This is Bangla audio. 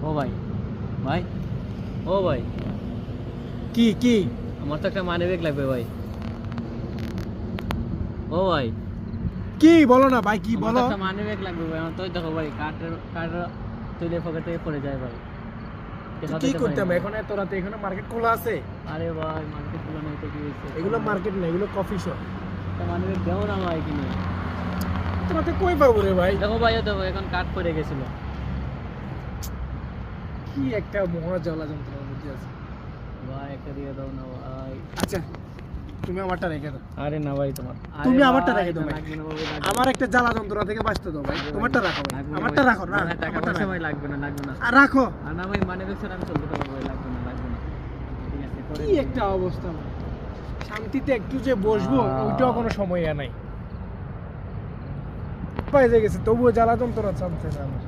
ও ভাই ভাই ও ভাই কি কি আমার তো একটা মানি ব্যাগ লাগবে ভাই। ও ভাই কি বলো না ভাই, কি আমার বলো। তো একটা মানি ব্যাগ লাগবে ভাই। আমার তো ওই দেখো ভাই কার্ড তুলে পকেট থেকে পড়ে যায় ভাই। তো কি করতে হবে এখন এত রাতে? এখানে মার্কেট খোলা আছে? আরে ভাই মার্কেট খোলা নেই তো কি হয়েছে? এগুলো মার্কেট না, এগুলো কফি শপ। একটা মানি ব্যাগ দেও না ভাই কিনে। এত রাতে কই পাবো রে ভাই? দেখো ভাই দেখো এখন কার্ড পড়ে গেছিল। কি একটা মহা জ্বালা যন্ত্রণার মধ্যে আছে ভাই একটা দিয়ে দাও না ভাই। আচ্ছা তুমি আমারটা রেখে দাও। আরে না ভাই তোমার তুমি আমারটা রেখে দাও ভাই। লাগবে না ভাই, লাগবে না। আমার একটা জ্বালা যন্ত্রণা থেকে বাঁচতে দাও ভাই। তোমারটা রাখো ভাই, লাগবে না আমারটা ভাই। রাখো না, না, টাকা আমারটা পয়সা রাখো। ভাই লাগবে না আর রাখো। আর না ভাই মানে বেশি আমি চলতে পারবো ভাই, লাগবে না ঠিক আছে পরে কি একটা অবস্থা ভাই, শান্তিতে একটু যে বসবো ওইটাও কোনো সময় নাই। পাই গেছে তবুও জ্বালা যন্ত্রণা চামছে না আমার।